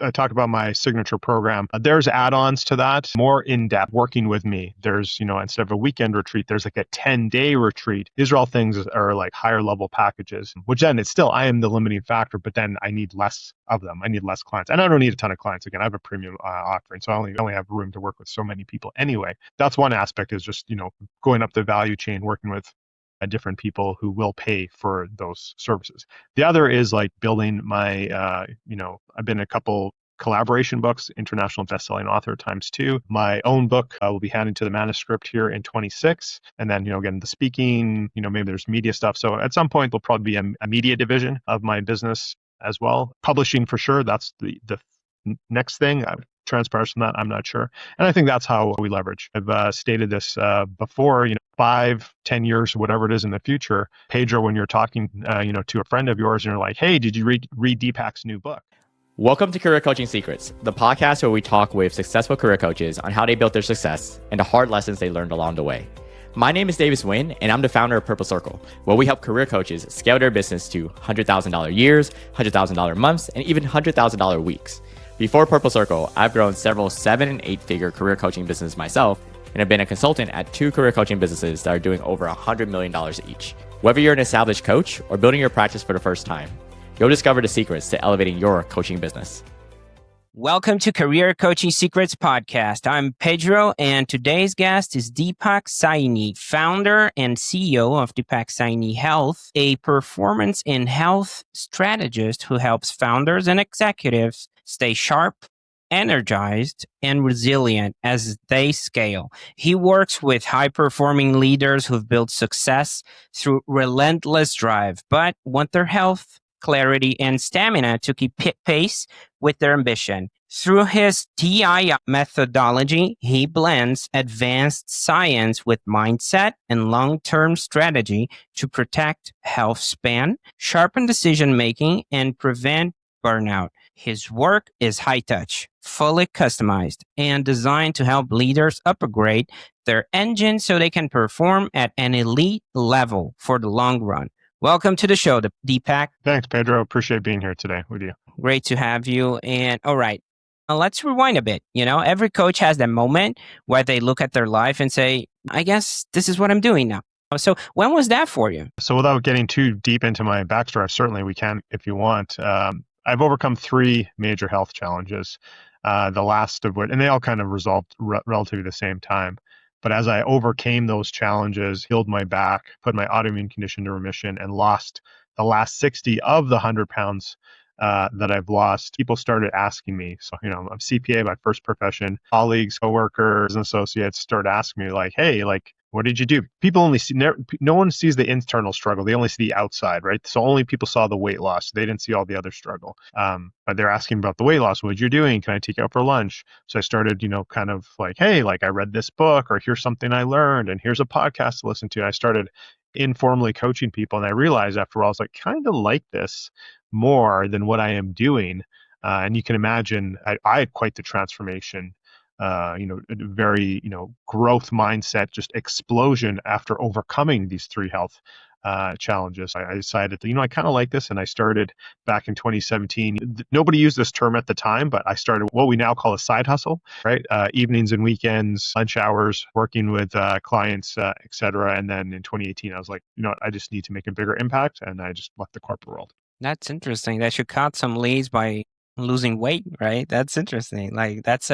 I talk about my signature program, there's add-ons to that, more in-depth, working with me. There's, instead of a weekend retreat, there's like a 10-day retreat. These are all things that are like higher level packages, which then it's still, I am the limiting factor, but then I need less of them. I need less clients. And I don't need a ton of clients. Again, I have a premium offering, so I only have room to work with so many people anyway. That's one aspect, is just, going up the value chain, working with different people who will pay for those services. The other is like building my, I've been in a couple collaboration books, international best-selling author ×2. My own book will be handing to the manuscript here in 26. And then, again, the speaking, maybe there's media stuff. So at some point, there'll probably be a media division of my business as well. Publishing for sure. That's the next thing. Transpires from that, I'm not sure. And I think that's how we leverage. I've stated this before, 5-10 years, whatever it is in the future, Pedro, when you're talking, to a friend of yours and you're like, hey, did you read Deepak's new book? Welcome to Career Coaching Secrets, the podcast where we talk with successful career coaches on how they built their success and the hard lessons they learned along the way. My name is Davis Nguyen, and I'm the founder of Purple Circle, where we help career coaches scale their business to $100,000 years, $100,000 months, and even $100,000 weeks. Before Purple Circle, I've grown several 7- and 8-figure career coaching businesses myself, and have been a consultant at 2 career coaching businesses that are doing over $100 million each. Whether you're an established coach or building your practice for the first time, you'll discover the secrets to elevating your coaching business. Welcome to Career Coaching Secrets Podcast. I'm Pedro, and today's guest is Deepak Saini, founder and CEO of Deepak Saini Health, a performance and health strategist who helps founders and executives stay sharp, energized, and resilient as they scale. He works with high-performing leaders who've built success through relentless drive, but want their health, clarity, and stamina to keep pace with their ambition. Through his TI methodology, he blends advanced science with mindset and long-term strategy to protect health span, sharpen decision-making, and prevent burnout. His work is high-touch, fully customized, and designed to help leaders upgrade their engine so they can perform at an elite level for the long run. Welcome to the show, Deepak. Thanks, Pedro. Appreciate being here today with you. Great to have you. And all right, let's rewind a bit. Every coach has that moment where they look at their life and say, I guess this is what I'm doing now. So when was that for you? So without getting too deep into my backstory, certainly we can if you want. I've overcome 3 major health challenges, the last of which, and they all kind of resolved relatively the same time. But as I overcame those challenges, healed my back, put my autoimmune condition to remission, and lost the last 60 of the 100 pounds that I've lost, people started asking me. So, I'm CPA, my first profession. Colleagues, coworkers, and associates started asking me like, hey, like, what did you do? People only see, no one sees the internal struggle. They only see the outside, right? So only people saw the weight loss. They didn't see all the other struggle. But they're asking about the weight loss. What you're doing? Can I take you out for lunch? So I started, kind of like, hey, like I read this book, or here's something I learned, and here's a podcast to listen to. And I started informally coaching people. And I realized after all, I was like, kind of like this more than what I am doing. And you can imagine I had quite the transformation. Very, growth mindset, just explosion after overcoming these 3 health challenges. I decided that, I kind of like this. And I started back in 2017. Nobody used this term at the time, but I started what we now call a side hustle, right? Evenings and weekends, lunch hours, working with clients, et cetera. And then in 2018, I was like, I just need to make a bigger impact. And I just left the corporate world. That's interesting. That you cut some leads by losing weight, right? That's interesting. Like that's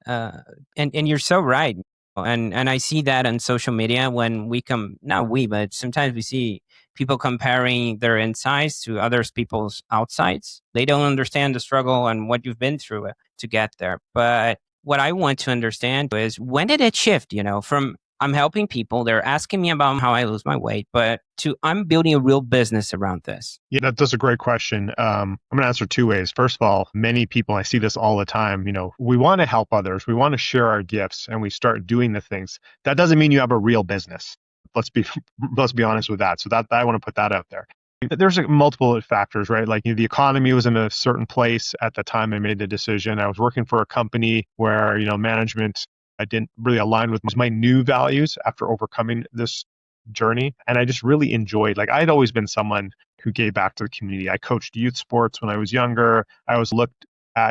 and you're so right. And I see that on social media when but sometimes we see people comparing their insides to others people's outsides. They don't understand the struggle and what you've been through to get there. But what I want to understand is, when did it shift, from I'm helping people, they're asking me about how I lose my weight, but to I'm building a real business around this? Yeah, that's a great question. I'm going to answer 2 ways. First of all, many people, I see this all the time, we want to help others. We want to share our gifts, and we start doing the things. That doesn't mean you have a real business. Let's be honest with that. So that I want to put that out there. There's multiple factors, right? Like the economy was in a certain place at the time I made the decision. I was working for a company where, management, I didn't really align with my new values after overcoming this journey. And I just really enjoyed, like I'd always been someone who gave back to the community. I coached youth sports when I was younger. I always looked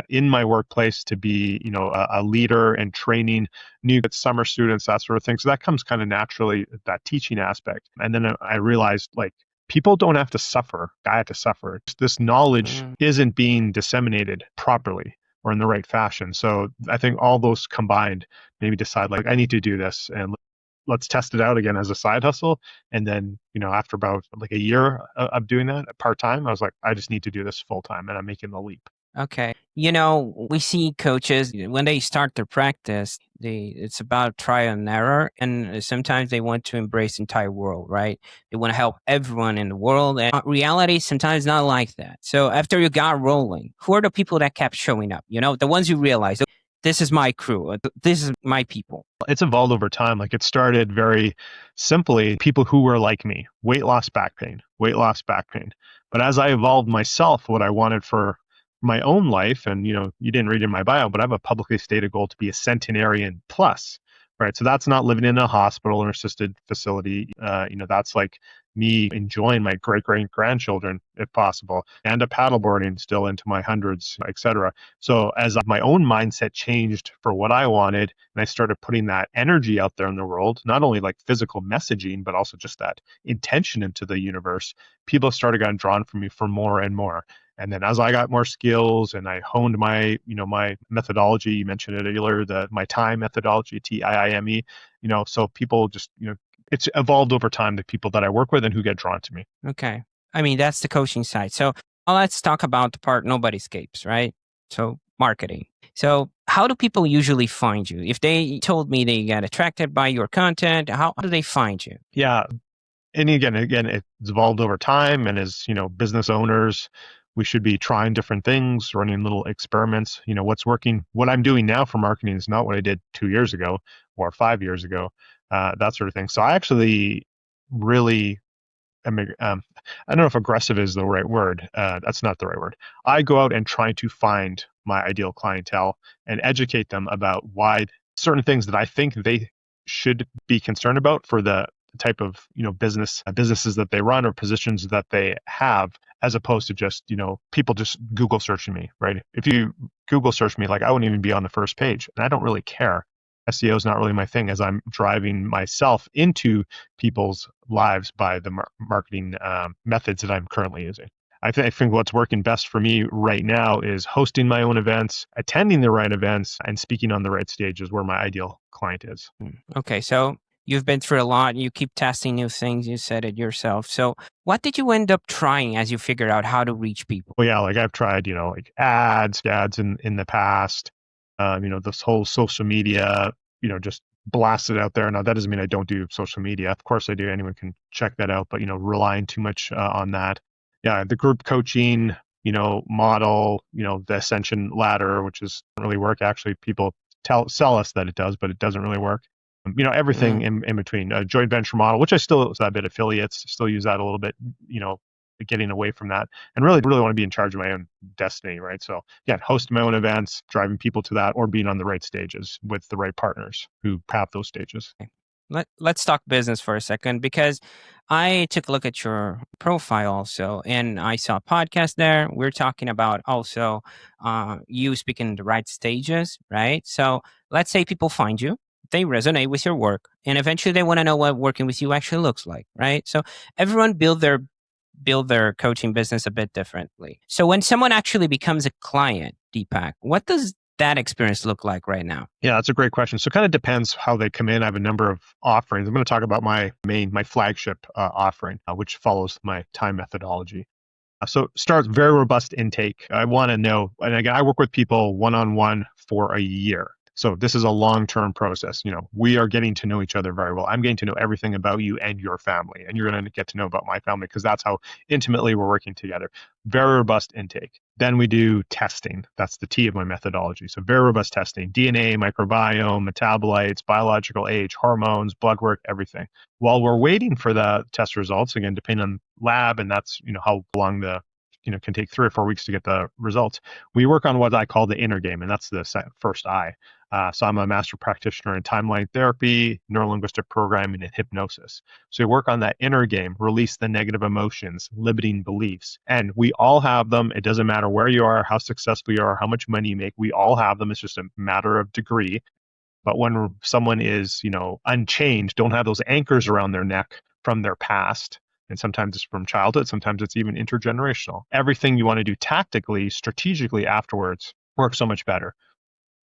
in my workplace to be, a leader and training new summer students, that sort of thing. So that comes kind of naturally, that teaching aspect. And then I realized like people don't have to suffer. I had to suffer. This knowledge isn't being disseminated properly or in the right fashion. So I think all those combined maybe decide like I need to do this and let's test it out again as a side hustle. And then, after about like a year of doing that part time, I was like, I just need to do this full time, and I'm making the leap. Okay. We see coaches when they start their practice, it's about trial and error. And sometimes they want to embrace the entire world, right? They want to help everyone in the world. And reality sometimes not like that. So after you got rolling, who are the people that kept showing up? The ones you realize, this is my crew. This is my people. It's evolved over time. Like it started very simply, people who were like me, weight loss, back pain, weight loss, back pain. But as I evolved myself, what I wanted for my own life, and you didn't read in my bio, but I have a publicly stated goal to be a centenarian plus, right? So that's not living in a hospital or assisted facility. That's like me enjoying my great grandchildren if possible, and a paddleboarding still into my hundreds, etc. So as my own mindset changed for what I wanted, and I started putting that energy out there in the world, not only like physical messaging, but also just that intention into the universe, people started getting drawn from me for more and more. And then as I got more skills and I honed my, my methodology, you mentioned it earlier, my time methodology, TIIME, so people just, it's evolved over time, the people that I work with and who get drawn to me. Okay. I mean, that's the coaching side. So let's talk about the part nobody escapes, right? So marketing. So how do people usually find you? If they told me they got attracted by your content, how do they find you? Yeah. And again, it's evolved over time. And as, business owners, we should be trying different things, running little experiments. What's working, what I'm doing now for marketing is not what I did 2 years ago or 5 years ago, that sort of thing. So I actually really am, I don't know if aggressive is the right word. That's not the right word. I go out and try to find my ideal clientele and educate them about why certain things that I think they should be concerned about for the type of businesses that they run or positions that they have, as opposed to just people just Google searching me, right? If you Google search me, like I wouldn't even be on the first page, and I don't really care. SEO is not really my thing, as I'm driving myself into people's lives by the marketing methods that I'm currently using. I think what's working best for me right now is hosting my own events, attending the right events, and speaking on the right stages where my ideal client is. Okay, so you've been through a lot. You keep testing new things. You said it yourself. So what did you end up trying as you figured out how to reach people? Well, yeah, like I've tried, like ads in the past, this whole social media, just blast it out there. Now, that doesn't mean I don't do social media. Of course I do. Anyone can check that out, but, relying too much on that. Yeah, the group coaching, model, the ascension ladder, which doesn't really work. Actually, people sell us that it does, but it doesn't really work. Everything in between. A joint venture model, which I still a bit affiliates, still use that a little bit, getting away from that, and really want to be in charge of my own destiny, right? So yeah, host my own events, driving people to that, or being on the right stages with the right partners who have those stages. Let's talk business for a second, because I took a look at your profile also, and I saw a podcast there. We're talking about also you speaking in the right stages, right? So let's say people find you, they resonate with your work, and eventually they want to know what working with you actually looks like, right? So everyone build their coaching business a bit differently. So when someone actually becomes a client, Deepak, what does that experience look like right now? Yeah, that's a great question. So it kind of depends how they come in. I have a number of offerings. I'm going to talk about my flagship offering, which follows my time methodology. So starts very robust intake. I want to know, and again, I work with people one-on-one for a year. So this is a long-term process. We are getting to know each other very well. I'm getting to know everything about you and your family, and you're going to get to know about my family, because that's how intimately we're working together. Very robust intake. Then we do testing. That's the T of my methodology. So very robust testing: DNA, microbiome, metabolites, biological age, hormones, blood work, everything. While we're waiting for the test results, again, depending on lab, and that's how long the can take 3 or 4 weeks to get the results. We work on what I call the inner game, and that's the first I. So I'm a master practitioner in timeline therapy, neurolinguistic programming, and hypnosis. So we work on that inner game, release the negative emotions, limiting beliefs. And we all have them. It doesn't matter where you are, how successful you are, how much money you make. We all have them. It's just a matter of degree. But when someone is, unchanged, don't have those anchors around their neck from their past, and sometimes it's from childhood, sometimes it's even intergenerational. Everything you want to do tactically, strategically afterwards works so much better.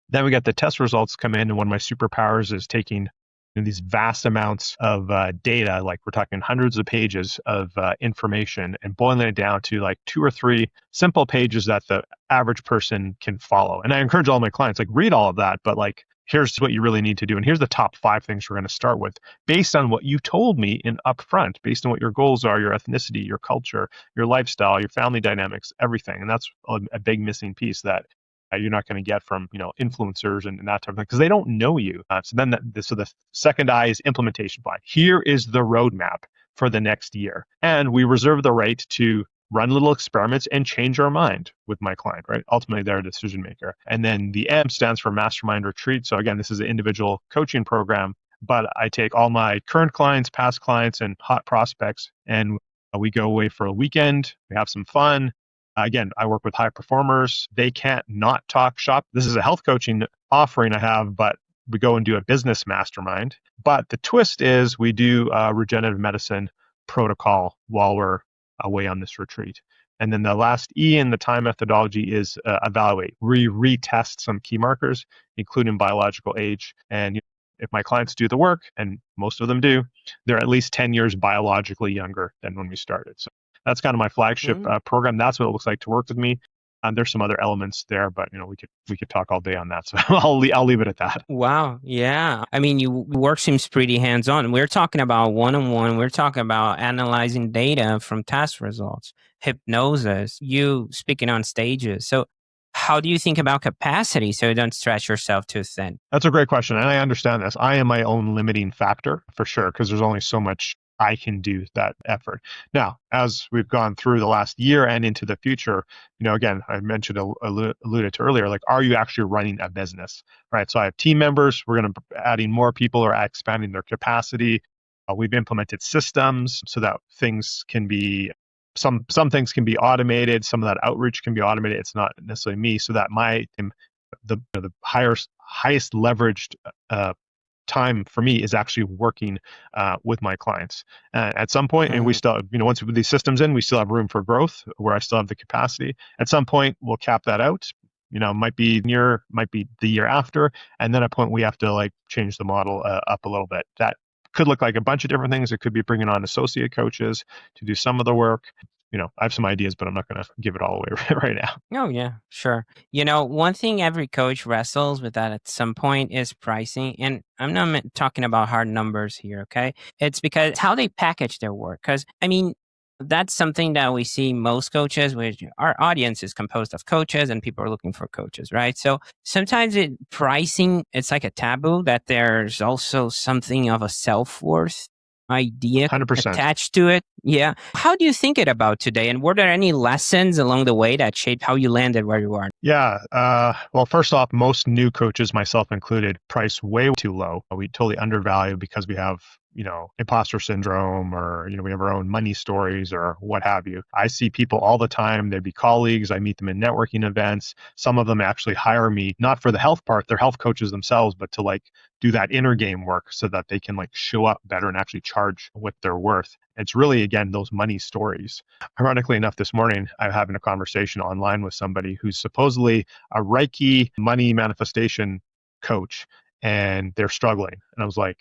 Then we get the test results come in, and one of my superpowers is taking these vast amounts of data, like we're talking hundreds of pages of information, and boiling it down to like 2 or 3 simple pages that the average person can follow. And I encourage all my clients, like, read all of that, but like, here's what you really need to do. And here's the top 5 things we're going to start with based on what you told me in upfront, based on what your goals are, your ethnicity, your culture, your lifestyle, your family dynamics, everything. And that's a big missing piece that you're not going to get from influencers and that type of thing, because they don't know you. So the second I is implementation plan. Here is the roadmap for the next year, and we reserve the right to run little experiments and change our mind with my client. Right? Ultimately, they're a decision maker. And then the M stands for mastermind retreat. So again, this is an individual coaching program, but I take all my current clients, past clients, and hot prospects, and we go away for a weekend. We have some fun. Again, I work with high performers. They can't not talk shop. This is a health coaching offering I have, but we go and do a business mastermind. But the twist is we do a regenerative medicine protocol while we're away on this retreat. And then the last E in the time methodology is evaluate. We retest some key markers, including biological age. And if my clients do the work, and most of them do, they're at least 10 years biologically younger than when we started. So that's kind of my flagship program. That's what it looks like to work with me. There's some other elements there, but we could talk all day on that. So I'll leave it at that. Wow. Yeah. I mean, your work seems pretty hands-on. We're talking about one-on-one. We're talking about analyzing data from test results, hypnosis, you speaking on stages. So how do you think about capacity so you don't stretch yourself too thin? That's a great question. And I understand this. I am my own limiting factor for sure, because there's only so much I can do that effort. Now, as we've gone through the last year and into the future, again, I mentioned, alluded to earlier, like, are you actually running a business, right? So I have team members. We're going to be adding more people or expanding their capacity. We've implemented systems so that things can be, some things can be automated. Some of that outreach can be automated. It's not necessarily me, so that my team, the highest leveraged time for me is actually working with my clients. At some point, and we still, once we put these systems in, we still have room for growth where I still have the capacity. At some point, we'll cap that out. Might be the year after, and then at a point we have to like change the model up a little bit. That could look like a bunch of different things. It could be bringing on associate coaches to do some of the work. I have some ideas, but I'm not going to give it all away right now. Oh, yeah, sure. One thing every coach wrestles with that at some point is pricing. And I'm not talking about hard numbers here, okay? It's because how they package their work. Because, I mean, that's something that we see most coaches, which our audience is composed of coaches and people are looking for coaches, right? So sometimes pricing, it's like a taboo that there's also something of a self-worth idea 100%. attached to it. Yeah. How do you think it about today? And were there any lessons along the way that shaped how you landed where you are? Yeah. Well, first off, most new coaches, myself included, price way too low. We totally undervalue because we have, imposter syndrome, or, we have our own money stories or what have you. I see people all the time. They'd be colleagues. I meet them in networking events. Some of them actually hire me, not for the health part, they're health coaches themselves, but to like do that inner game work so that they can like show up better and actually charge what they're worth. It's really, again, those money stories. Ironically enough, this morning, I'm having a conversation online with somebody who's supposedly a Reiki money manifestation coach, and they're struggling. And I was like,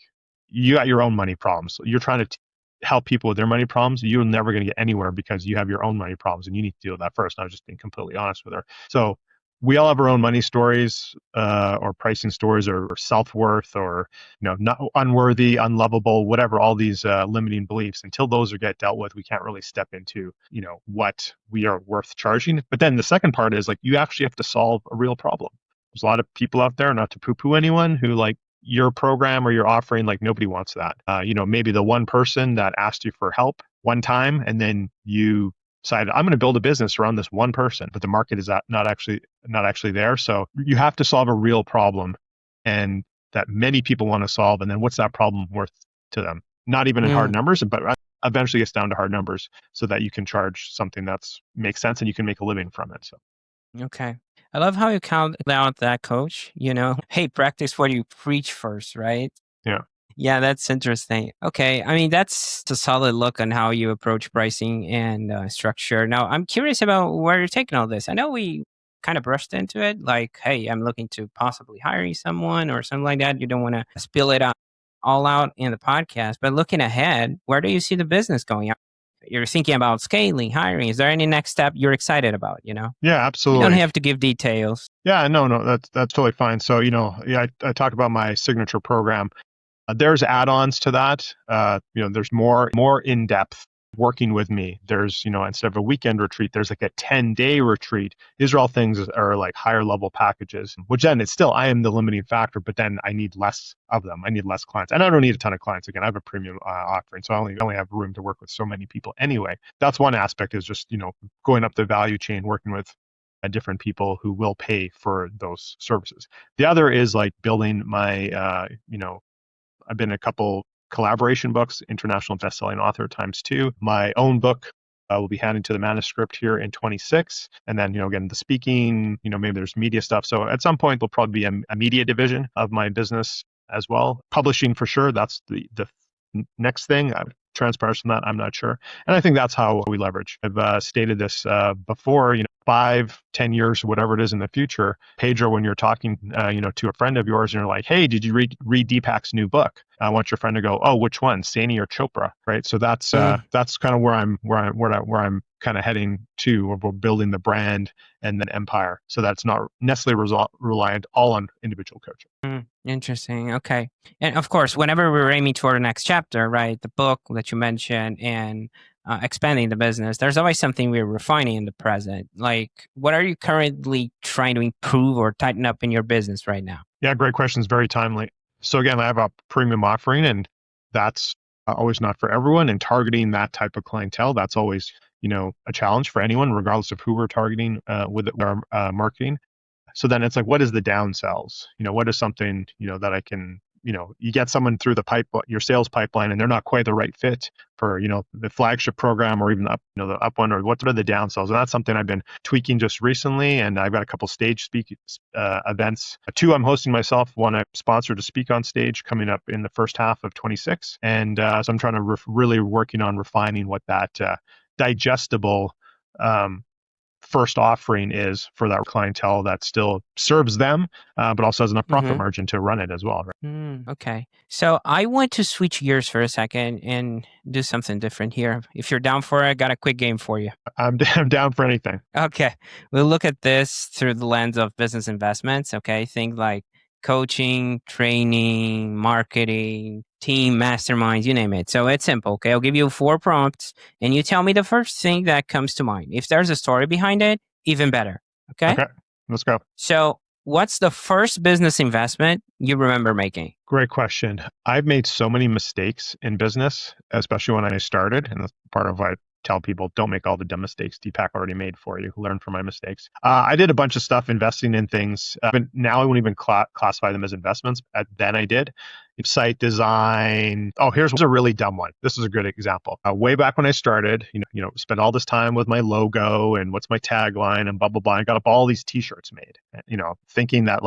you got your own money problems. You're trying to help people with their money problems. You're never going to get anywhere because you have your own money problems, and you need to deal with that first. And I was just being completely honest with her. So we all have our own money stories, or pricing stories, or self-worth, or not unworthy, unlovable, whatever, all these limiting beliefs. Until those get dealt with, we can't really step into what we are worth charging. But then the second part is like, you actually have to solve a real problem. There's a lot of people out there, not to poo-poo anyone, who like your program or your offering, like nobody wants that. Maybe the one person that asked you for help one time, and then you decided, I'm going to build a business around this one person, but the market is not actually there. So you have to solve a real problem. and that many people want to solve. And then what's that problem worth to them? Not even in hard numbers, but eventually gets down to hard numbers so that you can charge something that's makes sense and you can make a living from it. So. Okay. I love how you count out that coach, hey, practice what you preach first, right? Yeah. Yeah, that's interesting. Okay. I mean, that's a solid look on how you approach pricing and structure. Now, I'm curious about where you're taking all this. I know we kind of brushed into it, like, hey, I'm looking to possibly hiring someone or something like that. You don't want to spill it out all out in the podcast, but looking ahead, where do you see the business going? You're thinking about scaling, hiring. Is there any next step you're excited about? Yeah, You don't absolutely. have to give details. Yeah, no, that's totally fine. So, I talked about my signature program. There's add-ons to that. There's more in-depth working with me. There's, instead of a weekend retreat, there's like a 10-day retreat. These are all things that are like higher level packages, which then it's still, I am the limiting factor, but then I need less of them. I need less clients. And I don't need a ton of clients. Again, I have a premium offering, so I only have room to work with so many people anyway. That's one aspect, is just, going up the value chain, working with different people who will pay for those services. The other is like building my, I've been in a couple collaboration books, international best-selling author ×2. My own book will be handed to the manuscript here in 26. And then, again, the speaking, maybe there's media stuff. So at some point, there'll probably be a media division of my business as well. Publishing for sure. That's the next thing. Transparency from that, I'm not sure. And I think that's how we leverage. I've stated this before, 5, 10 years, whatever it is in the future, Pedro, when you're talking, to a friend of yours and you're like, hey, did you read Deepak's new book? I want your friend to go, oh, which one, Saini or Chopra, right? So that's kind of where I'm kind of heading to, where we're building the brand and then empire. So that's not necessarily reliant all on individual coaching. Interesting. Okay. And of course, whenever we're aiming toward the next chapter, right, the book that you mentioned and expanding the business, there's always something we're refining in the present. Like, what are you currently trying to improve or tighten up in your business right now? Yeah, great questions. Very timely. So again, I have a premium offering, and that's always not for everyone. And targeting that type of clientele, that's always, a challenge for anyone, regardless of who we're targeting with our marketing. So then it's like, what is the downsells? What is something, that I can, you get someone through your sales pipeline, and they're not quite the right fit for, the flagship program or even the up one, or what are the downsells? And that's something I've been tweaking just recently. And I've got a couple stage events. 2 I'm hosting myself, 1 I sponsored to speak on stage coming up in the first half of 26. And so I'm trying to really working on refining what that digestible first offering is for that clientele that still serves them, but also has enough profit margin to run it as well. Right? Okay. So I want to switch gears for a second and do something different here. If you're down for it, I got a quick game for you. I'm down for anything. Okay. We'll look at this through the lens of business investments. Okay. Things like coaching, training, marketing, team, masterminds, you name it. So it's simple. Okay. I'll give you 4 prompts and you tell me the first thing that comes to mind. If there's a story behind it, even better. Okay. Okay. Let's go. So what's the first business investment you remember making? Great question. I've made so many mistakes in business, especially when I started. And that's part of why I tell people, don't make all the dumb mistakes Deepak already made for you. Learn from my mistakes. I did a bunch of stuff investing in things, but now I wouldn't even classify them as investments. Then I did. Site design. Oh, here's a really dumb one. This is a good example. Way back when I started, spent all this time with my logo and what's my tagline and blah, blah, blah. I got up all these t-shirts made, thinking that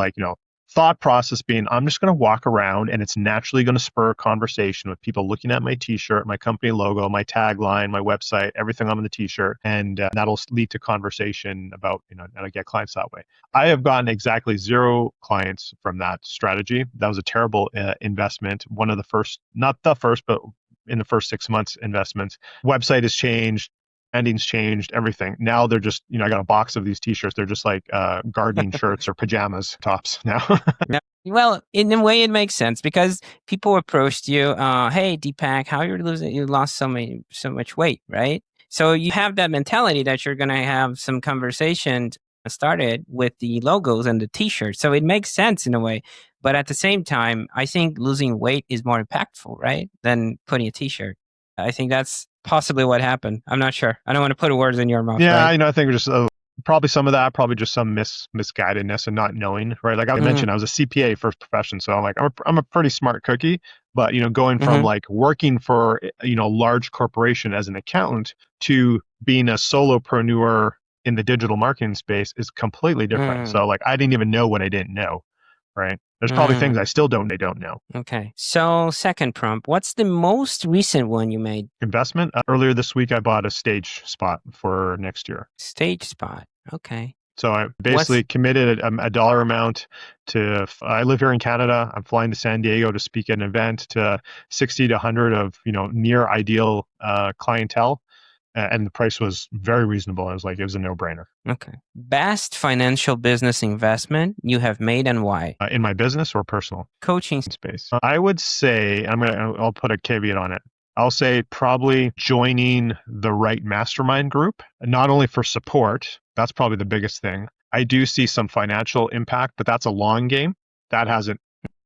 thought process being, I'm just going to walk around and it's naturally going to spur a conversation with people looking at my t-shirt, my company logo, my tagline, my website, everything on the t-shirt. And that'll lead to conversation about, and I get clients that way. I have gotten exactly 0 clients from that strategy. That was a terrible investment. One of the first, not the first, but in the first 6 months investments. Website has changed. Branding's changed, everything. Now they're just, I got a box of these t-shirts. They're just like gardening shirts or pajamas tops now. Yeah. Well, in a way, it makes sense because people approached you, hey, Deepak, how you lost so much weight, right? So you have that mentality that you're going to have some conversations started with the logos and the t-shirts. So it makes sense in a way. But at the same time, I think losing weight is more impactful, right, than putting a t-shirt. I think that's possibly what happened. I'm not sure. I don't want to put words in your mouth. Yeah, right? I think we're just probably some of that, probably just some misguidedness and not knowing, right? Like I mentioned, I was a CPA first profession, so I'm a pretty smart cookie. But going from like working for large corporation as an accountant to being a solopreneur in the digital marketing space is completely different. So like I didn't even know what I didn't know, right? There's probably things I still don't know. Okay. So second prompt, what's the most recent one you made? Investment. Earlier this week, I bought a stage spot for next year. Stage spot. Okay. So I basically committed a dollar amount to, I live here in Canada. I'm flying to San Diego to speak at an event to 60 to 100 of, near ideal clientele. And the price was very reasonable. It was a no-brainer. Okay. Best financial business investment you have made and why? In my business or personal? Coaching space. I would say, I'll put a caveat on it. I'll say probably joining the right mastermind group, not only for support, that's probably the biggest thing. I do see some financial impact, but that's a long game. That hasn't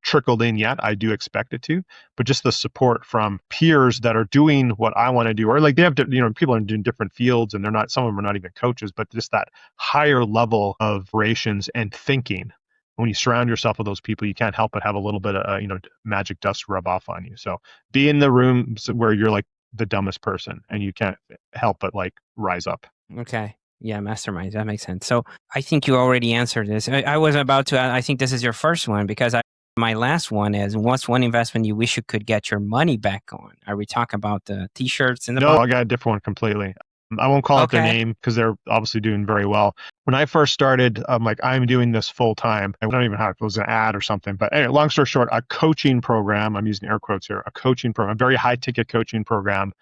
trickled in yet. I do expect it to, but just the support from peers that are doing what I want to do, or like they have to, people are doing different fields and some of them are not even coaches, but just that higher level of operations and thinking. When you surround yourself with those people, you can't help but have a little bit of, magic dust rub off on you. So be in the rooms where you're like the dumbest person and you can't help but like rise up. Okay. Yeah, masterminds. That makes sense. So I think you already answered this. I was about to, I think this is your first one because my last one is, what's one investment you wish you could get your money back on? Are we talking about the t-shirts and the No, I got a different one completely. I won't call out their name because they're obviously doing very well. When I first started, I'm doing this full time. I don't even know if it was an ad or something. But anyway, long story short, a coaching program, I'm using air quotes here, a coaching program, a very high ticket coaching program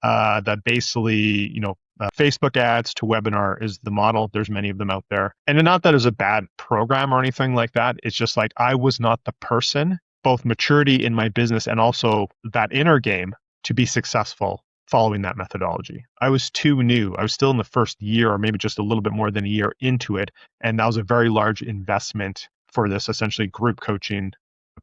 that basically, Facebook ads to webinar is the model. There's many of them out there. And not that it's a bad program or anything like that. It's just like I was not the person, both maturity in my business and also that inner game to be successful following that methodology. I was too new. I was still in the first year or maybe just a little bit more than a year into it. And that was a very large investment for this essentially group coaching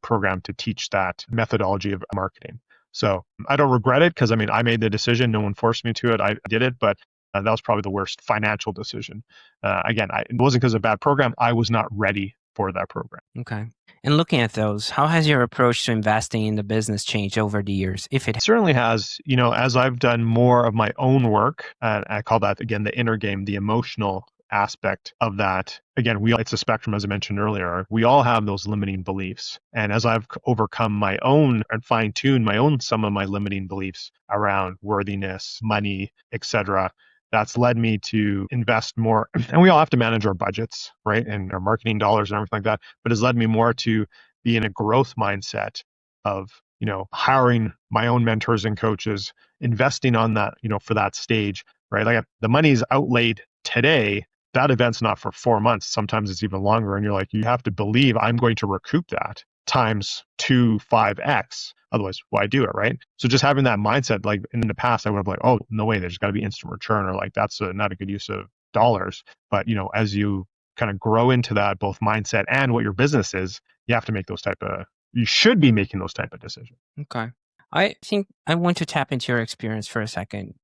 program to teach that methodology of marketing. So I don't regret it because I made the decision. No one forced me to it. I did it, but that was probably the worst financial decision. Again, it wasn't because of a bad program. I was not ready for that program. Okay. And looking at those, how has your approach to investing in the business changed over the years, if it certainly has? As I've done more of my own work, I call that, again, the inner game, the emotional aspect of that. Again, it's a spectrum, as I mentioned earlier. We all have those limiting beliefs. And as I've overcome my own and fine-tuned some of my limiting beliefs around worthiness, money, etc., that's led me to invest more. And we all have to manage our budgets, right? And our marketing dollars and everything like that. But it's led me more to be in a growth mindset of, hiring my own mentors and coaches, investing on that, for that stage, right? Like the money's outlaid today. That event's not for 4 months. Sometimes it's even longer. And you're like, you have to believe I'm going to recoup that times 2, 5x. Otherwise, why do it, right? So just having that mindset, like in the past, I would have like, oh, no way, there's got to be instant return, or like that's not a good use of dollars. But as you kind of grow into that, both mindset and what your business is, you have to make you should be making those type of decisions. Okay. I think I want to tap into your experience for a second,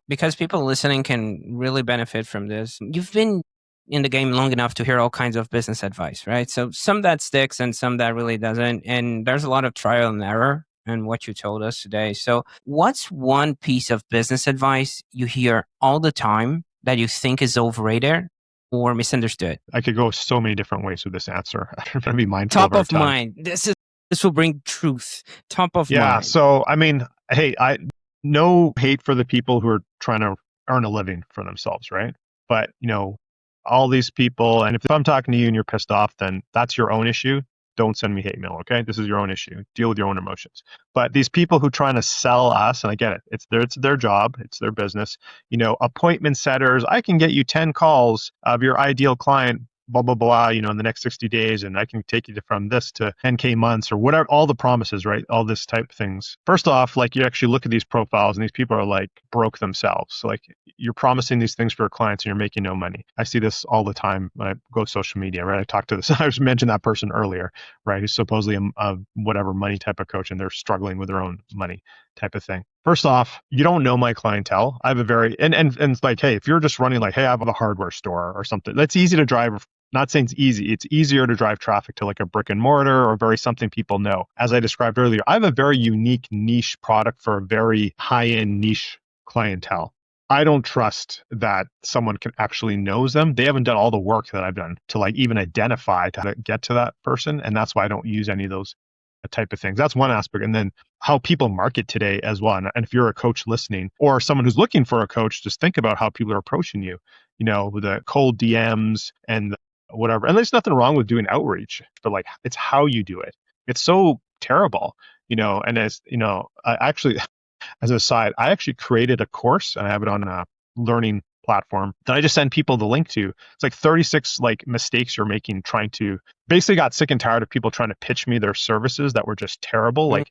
because people listening can really benefit from this. You've been in the game long enough to hear all kinds of business advice, right? So some that sticks and some that really doesn't. And there's a lot of trial and error in what you told us today. So what's one piece of business advice you hear all the time that you think is overrated or misunderstood? I could go so many different ways with this answer. I'm going to be mindful Top of time. mind. This will bring truth. Top of mind. Yeah. So, hey, no hate for the people who are trying to earn a living for themselves, right? But, all these people, and if I'm talking to you and you're pissed off, then that's your own issue. Don't send me hate mail, okay? This is your own issue. Deal with your own emotions. But these people who trying to sell us, and I get it, it's their job, it's their business, appointment setters, I can get you 10 calls of your ideal client, blah, blah, blah, in the next 60 days, and I can take you from this to 10K months or whatever, all the promises, right? All this type of things. First off, like you actually look at these profiles and these people are like broke themselves. So like you're promising these things for your clients and you're making no money. I see this all the time when I go to social media, right? I talked to this, I just mentioned that person earlier, right? Who's supposedly a whatever money type of coach and they're struggling with their own money type of thing. First off, you don't know my clientele. I have a very, and it's like, hey, if you're just running like, hey, I have a hardware store or something, that's easy to drive. Not saying it's easy. It's easier to drive traffic to like a brick and mortar or very something people know. As I described earlier, I have a very unique niche product for a very high-end niche clientele. I don't trust that someone can actually knows them. They haven't done all the work that I've done to like even identify to get to that person. And that's why I don't use any of those type of things. That's one aspect. And then how people market today as well. And if you're a coach listening or someone who's looking for a coach, just think about how people are approaching you, with the cold DMs and whatever. And there's nothing wrong with doing outreach, but like it's how you do it. It's so terrible, and I actually, as an aside, I actually created a course and I have it on a learning platform that I just send people the link to. It's like 36 like mistakes you're making trying to basically got sick and tired of people trying to pitch me their services that were just terrible. Like,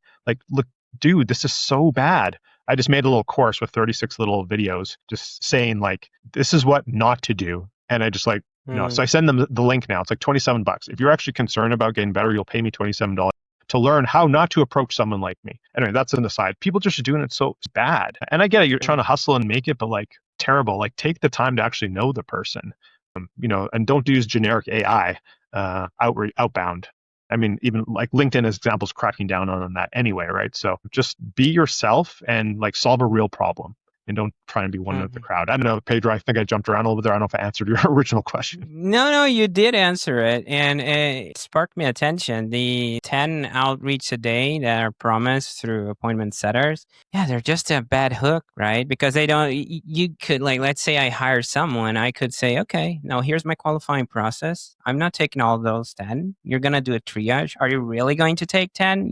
look, dude, this is so bad. I just made a little course with 36 little videos just saying like, this is what not to do. And I just like, so I send them the link now. It's like $27. If you're actually concerned about getting better, you'll pay me $27 to learn how not to approach someone like me. Anyway, that's an aside. People just are doing it so bad. And I get it. You're trying to hustle and make it, but like terrible. Like take the time to actually know the person, and don't use generic AI outbound. I mean, even like LinkedIn as examples cracking down on that anyway, right? So just be yourself and like solve a real problem. And don't try and be one of the crowd. I don't know, Pedro, I think I jumped around a little bit there. I don't know if I answered your original question. No, you did answer it. And it sparked my attention. The 10 outreach a day that are promised through appointment setters, they're just a bad hook, right? Because they don't, you could like, let's say I hire someone, I could say, okay, now here's my qualifying process. I'm not taking all those 10. You're going to do a triage. Are you really going to take 10?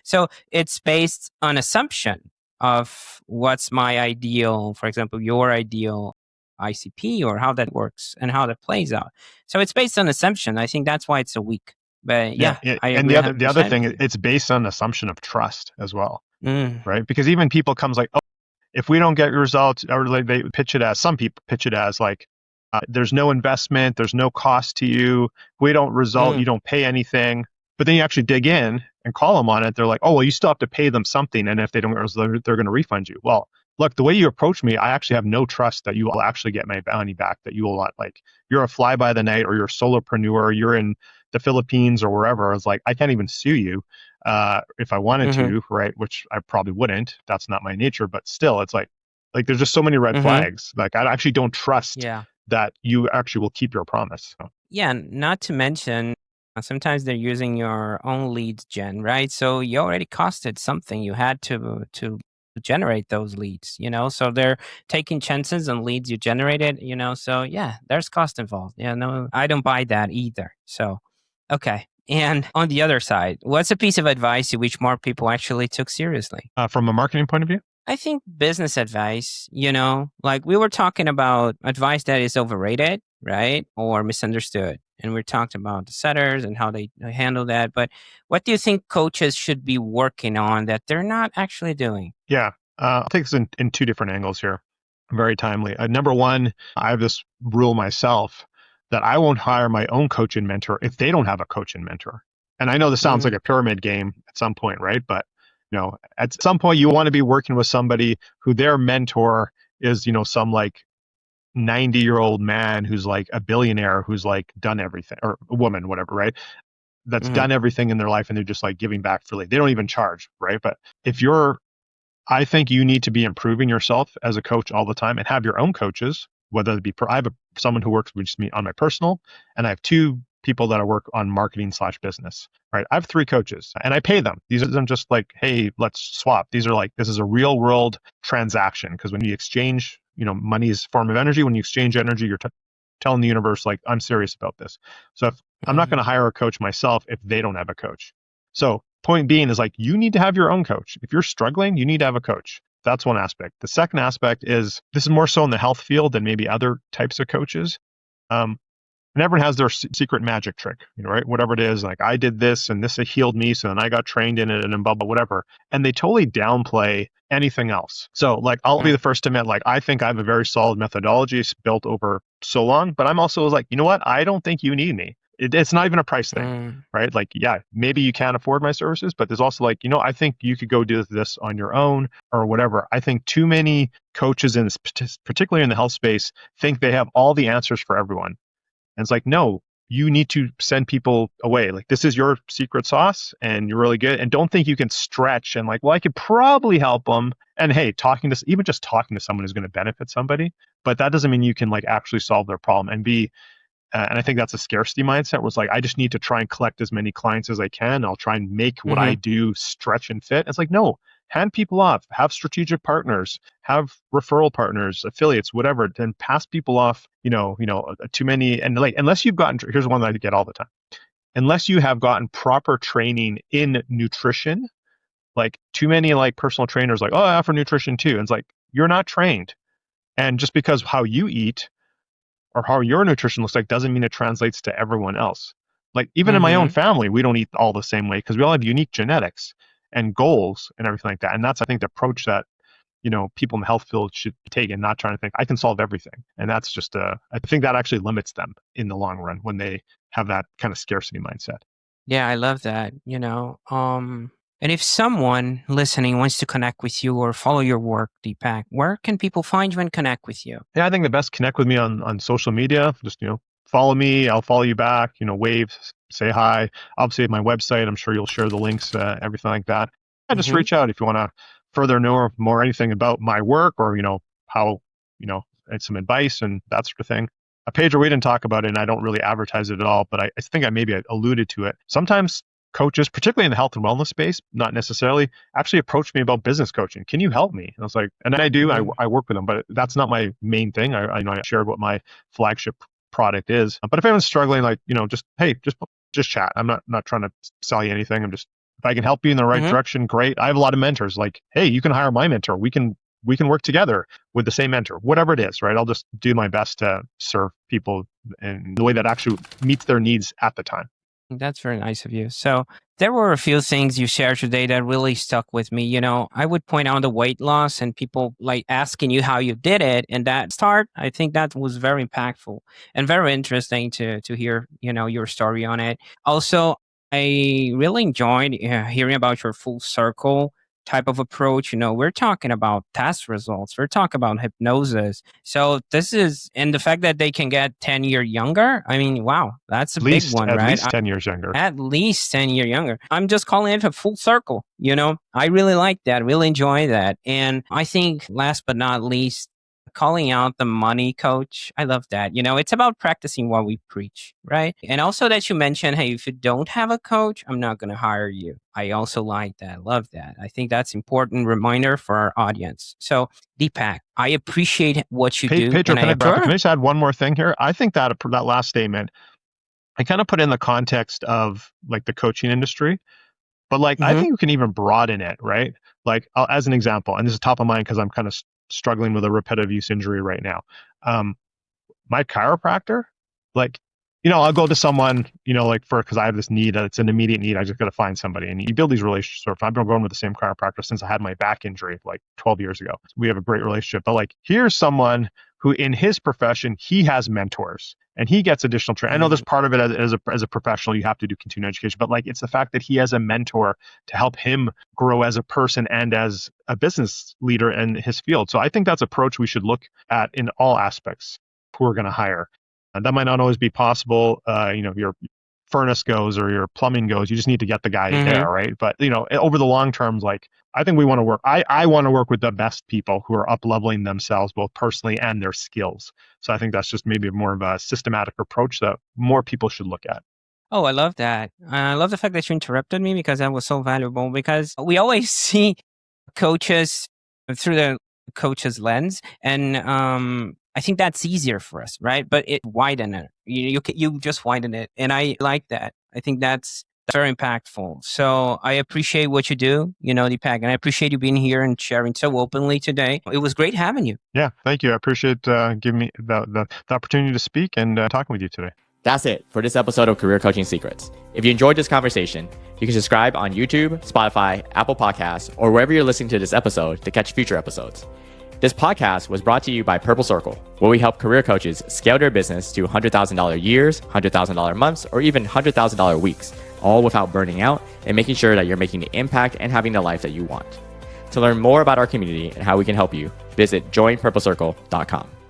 So it's based on assumption of what's my ideal, for example, your ideal ICP or how that works and how that plays out. So it's based on assumption. I think that's why it's so weak. But and the other thing, it's based on assumption of trust as well, right? Because even people comes like, oh, if we don't get results, or like they pitch it as, some people pitch it as like, there's no investment, there's no cost to you. If we don't result, you don't pay anything. But then you actually dig in and call them on it. They're like, oh, well, you still have to pay them something. And if they don't, they're going to refund you. Well, look, the way you approach me, I actually have no trust that you will actually get my money back, that you will not, like, you're a fly by the night or you're a solopreneur, you're in the Philippines or wherever. It's like, I can't even sue you if I wanted to, right? Which I probably wouldn't. That's not my nature. But still, it's like there's just so many red flags. Like, I actually don't trust that you actually will keep your promise. So. Yeah, not to mention, sometimes they're using your own leads gen, right? So you already costed something. You had to generate those leads, so they're taking chances on leads you generated, so there's cost involved. No, I don't buy that either. So, okay. And on the other side, what's a piece of advice you wish more people actually took seriously? From a marketing point of view? I think business advice, like we were talking about advice that is overrated, right? Or misunderstood. And we talked about the setters and how they handle that. But what do you think coaches should be working on that they're not actually doing? Yeah, I'll take this in two different angles here. Very timely. Number one, I have this rule myself that I won't hire my own coach and mentor if they don't have a coach and mentor. And I know this sounds like a pyramid game at some point, right? But at some point you want to be working with somebody who their mentor is, some like 90-year-old man who's like a billionaire who's like done everything, or a woman, whatever, right? That's done everything in their life and they're just like giving back freely. They don't even charge, right? But I think you need to be improving yourself as a coach all the time and have your own coaches, whether it be, I have someone who works with me on my personal, and I have two people that I work on marketing/business, right? I have 3 coaches and I pay them. These aren't just like, hey, let's swap. These are like, this is a real world transaction. Because when you exchange, money is a form of energy. When you exchange energy, you're telling the universe, like, I'm serious about this. So if I'm not going to hire a coach myself if they don't have a coach. So point being is like, you need to have your own coach. If you're struggling, you need to have a coach. That's one aspect. The second aspect is, this is more so in the health field than maybe other types of coaches. And everyone has their secret magic trick, right? Whatever it is, like, I did this and this healed me, so then I got trained in it and blah, blah, whatever. And they totally downplay anything else. So like, I'll be the first to admit, like, I think I have a very solid methodology built over so long, but I'm also like, you know what? I don't think you need me. It's not even a price thing, right? Like, yeah, maybe you can't afford my services, but there's also like, I think you could go do this on your own or whatever. I think too many coaches in this, particularly in the health space, think they have all the answers for everyone. And it's like, no, you need to send people away. Like, this is your secret sauce and you're really good. And don't think you can stretch and like, well, I could probably help them. And hey, even just talking to someone is going to benefit somebody, but that doesn't mean you can like actually solve their problem and and I think that's a scarcity mindset was like, I just need to try and collect as many clients as I can. I'll try and make what I do stretch and fit. It's like, no, hand people off, have strategic partners, have referral partners, affiliates, whatever, then pass people off, too many. And like, unless you've gotten, here's one that I get all the time. Unless you have gotten proper training in nutrition, like too many like personal trainers, like, oh, I offer nutrition too. And it's like, you're not trained. And just because how you eat or how your nutrition looks like doesn't mean it translates to everyone else. Like even in my own family, we don't eat all the same way because we all have unique genetics and goals and everything like that. And that's, I think, the approach that, people in the health field should take and not trying to think I can solve everything. And that's just, I think that actually limits them in the long run when they have that kind of scarcity mindset. Yeah, I love that, and if someone listening wants to connect with you or follow your work, Deepak, where can people find you and connect with you? Yeah, I think the best connect with me on social media. Just, follow me. I'll follow you back, wave, say hi. Obviously, my website, I'm sure you'll share the links, everything like that. Yeah, just reach out if you want to further know more anything about my work or, how, and some advice and that sort of thing. Pedro, we didn't talk about it and I don't really advertise it at all, but I think I maybe alluded to it. Sometimes coaches, particularly in the health and wellness space, not necessarily, actually approach me about business coaching. Can you help me? And I was like, and I do, I work with them, but that's not my main thing. I shared what my flagship product is. But if anyone's struggling, like, just chat. I'm not trying to sell you anything. If I can help you in the right direction, great. I have a lot of mentors. Like, hey, you can hire my mentor. We can work together with the same mentor, whatever it is, right? I'll just do my best to serve people in the way that actually meets their needs at the time. That's very nice of you. So there were a few things you shared today that really stuck with me. I would point out the weight loss and people like asking you how you did it. And that start, I think that was very impactful and very interesting to hear, your story on it. Also, I really enjoyed hearing about your full circle type of approach. We're talking about test results. We're talking about hypnosis. So and the fact that they can get 10 years younger. I mean, wow, that's a big one, right? At least 10 years younger. At least 10 years younger. I'm just calling it a full circle. I really like that, really enjoy that. And I think last but not least, calling out the money coach. I love that. It's about practicing what we preach, right? And also that you mentioned, hey, if you don't have a coach, I'm not going to hire you. I also like that. Love that. I think that's important reminder for our audience. So Deepak, I appreciate what you do. Pedro, can I just add one more thing here? I think that last statement, I kind of put in the context of like the coaching industry, but like, I think you can even broaden it, right? Like as an example, and this is top of mind because I'm kind of struggling with a repetitive use injury right now. My chiropractor, like, I'll go to someone, because I have this need, it's an immediate need. I just got to find somebody, and you build these relationships. I've been going with the same chiropractor since I had my back injury like 12 years ago. We have a great relationship, but like, here's someone who in his profession, he has mentors and he gets additional training. I know there's part of it as a professional, you have to do continuing education, but like, it's the fact that he has a mentor to help him grow as a person and as a business leader in his field. So I think that's an approach we should look at in all aspects who we're going to hire. And that might not always be possible. Your furnace goes or your plumbing goes, you just need to get the guy there, right? But over the long term, like, I think we want to work. I want to work with the best people who are up leveling themselves both personally and their skills. So I think that's just maybe more of a systematic approach that more people should look at. Oh, I love that. I love the fact that you interrupted me because that was so valuable, because we always see coaches through the coach's lens, and I think that's easier for us, right? But it widen it. You just widen it, and I like that. I think that's very impactful. So I appreciate what you do, Deepak, and I appreciate you being here and sharing so openly today. It was great having you. Yeah, thank you. I appreciate giving me the opportunity to speak and talking with you today. That's it for this episode of Career Coaching Secrets. If you enjoyed this conversation, you can subscribe on YouTube, Spotify, Apple Podcasts, or wherever you're listening to this episode to catch future episodes. This podcast was brought to you by Purple Circle, where we help career coaches scale their business to $100,000 years, $100,000 months, or even $100,000 weeks, all without burning out and making sure that you're making the impact and having the life that you want. To learn more about our community and how we can help you, visit joinpurplecircle.com.